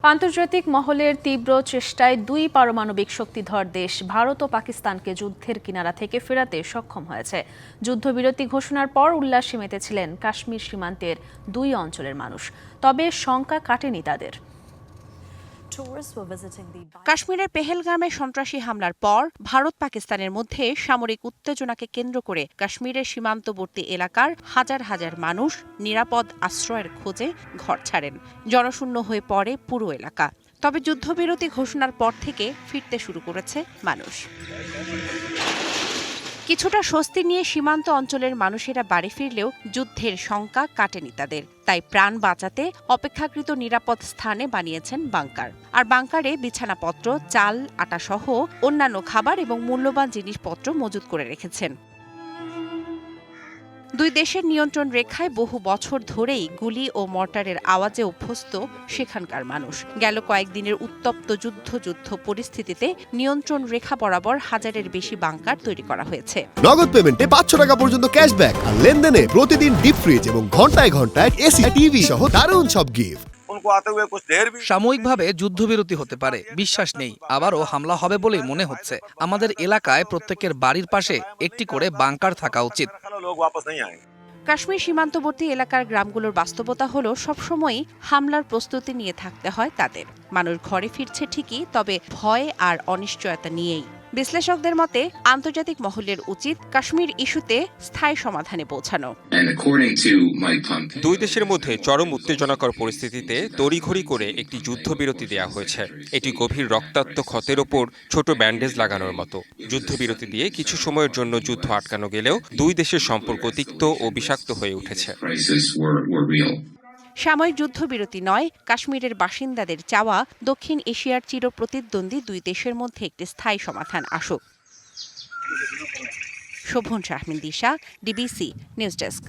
আন্তর্জাতিক মহলের তীব্র চেষ্টায় দুই পারমাণবিক শক্তিধর দেশ ভারত ও পাকিস্তানকে যুদ্ধের কিনারা থেকে ফেরাতে সক্ষম হয়েছে। যুদ্ধবিরতি ঘোষণার পর উল্লাসে মেতেছিলেন কাশ্মীর সীমান্তের দুই অঞ্চলের মানুষ। তবে শঙ্কা কাটেনি তাদের। কাশ্মীরের পেহেলগামে সন্ত্রাসী হামলার পর ভারত পাকিস্তানের মধ্যে সামরিক উত্তেজনাকে কেন্দ্র করে কাশ্মীরের সীমান্তবর্তী এলাকার হাজার হাজার মানুষ নিরাপদ আশ্রয়ের খোঁজে ঘর ছাড়েন। জনশূন্য হয়ে পড়ে পুরো এলাকা। তবে যুদ্ধবিরতি ঘোষণার পর থেকে ফিরতে শুরু করেছে মানুষ। কিছুটা স্বস্তি নিয়ে সীমান্ত অঞ্চলের মানুষেরা বাড়ি ফিরলেও যুদ্ধের শঙ্কা কাটেনি তাদের। তাই প্রাণ বাঁচাতে অপেক্ষাকৃত নিরাপদ স্থানে বানিয়েছেন বাংকার। আর বাংকারে বিছানাপত্র, চাল, আটাসহ অন্যান্য খাবার এবং মূল্যবান জিনিসপত্র মজুত করে রেখেছেন। দুই দেশের নিয়ন্ত্রণ রেখায় বহু বছর ধরেই গুলি ও মর্টারের আওয়াজে অভ্যস্ত সেখানকার মানুষ। গেল কয়েকদিনের উত্তপ্ত যুদ্ধ পরিস্থিতিতে নিয়ন্ত্রণ রেখা বরাবর হাজারের বেশি বাংকার তৈরি করা হয়েছে। নগদ পেমেন্টে 500 টাকা পর্যন্ত ক্যাশব্যাক আর লেনদেনে প্রতিদিন ডিপ ফ্রিজ এবং ঘন্টায় ঘন্টায় এসি, টিভি সহ দারুণ সব গিফট। সাময়িকভাবে যুদ্ধবিরতি হতে পারে, বিশ্বাস নেই। আবারও হামলা হবে বলেই মনে হচ্ছে। আমাদের এলাকায় প্রত্যেকের বাড়ির পাশে একটি করে বাংকার থাকা উচিত। কাশ্মীর সীমান্তবর্তী এলাকার গ্রামগুলোর বাস্তবতা হলো সবসময়ই হামলার প্রস্তুতি নিয়ে থাকতে হয় তাদের। মানুষ ঘরে ফিরছে ঠিকই, তবে ভয় আর অনিশ্চয়তা নিয়েই। বিশ্লেষকদের মতে আন্তর্জাতিক মহলের উচিত কাশ্মীর ইস্যুতে স্থায়ী সমাধানে পৌঁছানো। দুই দেশের মধ্যে চরম উত্তেজনাকর পরিস্থিতিতে তড়িঘড়ি করে একটি যুদ্ধবিরতি দেওয়া হয়েছে। এটি গভীর রক্তাক্ত ক্ষতের ওপর ছোট ব্যান্ডেজ লাগানোর মতো। যুদ্ধবিরতি দিয়ে কিছু সময়ের জন্য যুদ্ধ আটকানো গেলেও দুই দেশের সম্পর্ক তিক্ত ও বিষাক্ত হয়ে উঠেছে। সাময়িক যুদ্ধবিরতি নয়, কাশ্মীরের বাসিন্দাদের চাওয়া দক্ষিণ এশিয়ার চিরপ্রতিদ্বন্দ্বী দুই দেশের মধ্যে একটি স্থায়ী সমাধান আসুক। শোভন শাহমিন দিশা, ডিবিসি নিউজ ডেস্ক।